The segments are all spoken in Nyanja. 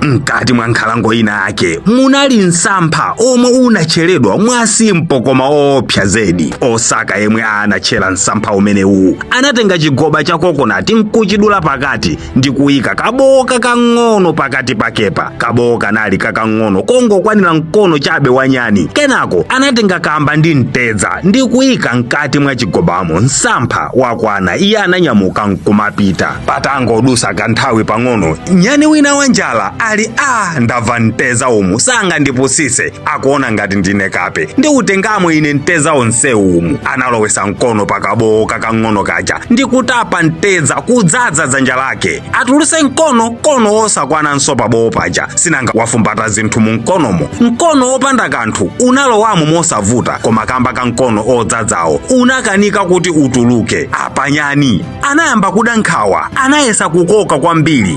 mkati mwa nkhalango ina yake munali msampha omwe unacheredwa mwasimpo koma opsa zedi. Osaka yemwe anachera msampha umenewu anatenga chigoba cha kokonati nkuchidula pakati ndi kuyika kaboka kang'ono pakati pakepa. Kaboka nali kakang'ono kongokwanira mkono chabe wa nyani. Kenako anatenga kamba ndi mtedza ndi kuyika mkati mwa chigobamo. Msampha wakwana iye ananyamuka nkumapita. Patangodusa kanthawi pang'ono nyani wina wanjala ali ndamva mtedza umu sanga ndipusise akuona ngati ndine kape ndi utengamo ine mtedza onse umu. Analowesa mkono pakaboka kang'ono kaja ndi kutapa mtedza kudzaza dzanja lake. Atuluse mkono osakwana nsopa bowo paja sinanga wafumbata zinthu mu mkonomo. Mkono opanda kanthu unalowamo mosavuta koma kamba ka mkono odzadzawo unakanika kuti utuluke. Apanyani anayamba kuda nkhawa, anayesa kukoka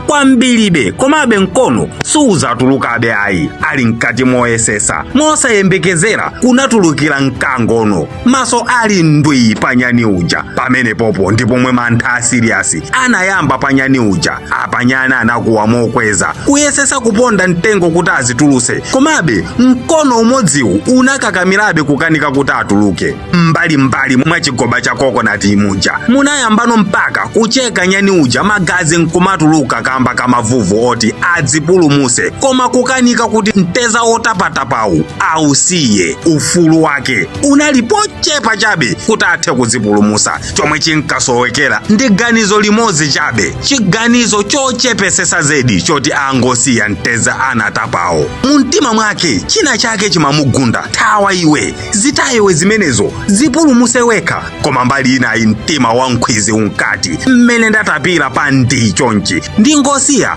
kwambiribe komabe mkono suzatulukabe ayi. Ali mkati moyesesa mosayembekezera kunatulukira mkangono. Maso ali ndwi panyani uja. Pamene popo ndipo mwe mantha asiriasi anayamba panyani uja. Apanyani anakuwa mokweza kuyesesa kuponda mtengo kuti azituluse komabe mkono umodziwu unakakamirabe kukanika kuti atuluke. Mbali mwa chigoba cha kokonati muja munayambano mpaka kucheka nyani uja magazi nkumatuluka kamba kamavuvu oti adzipulumuse koma kukanika kuti mtedza otapatapawu ausiye. Ufulu wake unali pochepa chabe kuti athe kudzipulumusa. Chomwe chinkasowekera ndi ganizo limodzi chabe, chiganizo chochepesesa zedi choti angosiya mtedza anatapawo. Mumtima mwake china chake chimamugunda, thawa iwe, zitayiwe zimenezo zipulumuse wekha. Koma mbali inayi mtima wa mkhwizi unkati mmene ndatapira pa ndi chonchi ndingosiya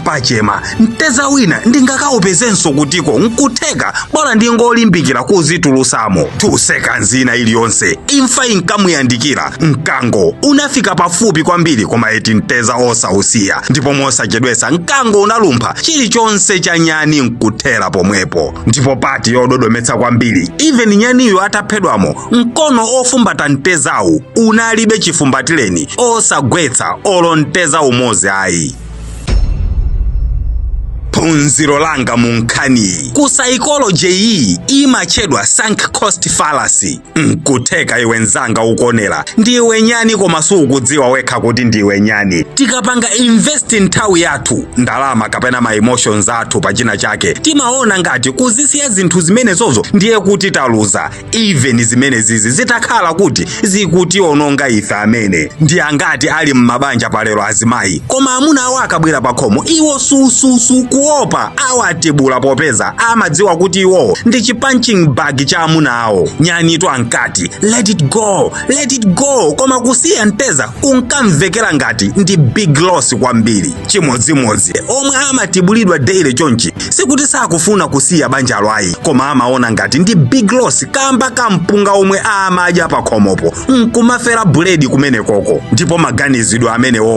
pachema mtedza wina ndingakaupezenso kutiko nkutheka bora ndingolimbikira kuzitulusamo. 2 seconds ina iliyonse imfa inkamuyandikira. Mkango unafika pafupi kwambiri koma eti mtedza osausiya ndipo mosachedwesa mkango unalumpha chilichonse cha nyani nkuthera pomwepo. Ndipo pati yododometsa kwambiri even nyaniyo ataphedwamo mkono ofumbata mtedzawu unalibe chifumbatireni osagwetsa olo mtedza umozi ayi. Phunziro langa munkhani ku psychology iyi imachedwa sunk cost fallacy. Nkutheka iwe nzanga ukonera ndiwe nyani koma sukudziwa wekha kuti ndiwe nyani. Tikapanga invest nthawi yathu, ndalama kapena ma emotions athu pa china chake timaona ngati kuzisiya zinthu zimenezozo ndiye kuti taluza. Even zimenezizi zitakhala kuti zikutiononga ife amene ndi angati ali mmabanja palero azimayi koma amuna awo akabwera pakhomo iwo sususu kuopa awatibula popeza amadziwa kuti iwo ndi chipunching bag cha amuna awo. Nyani to ankati let it go koma kusiya mtedza kunkamvekera ngati ndi big loss kwambiri. Chimodzimodzi omwe amatibulidwa daily chonchi sikuti sakufuna kusiya banjalo ayi koma amaona ngati ndi big loss kamba kampunga omwe amadya pakhomopo nkumafera buledi kumene koko. Ndipo maganizidwe amenewo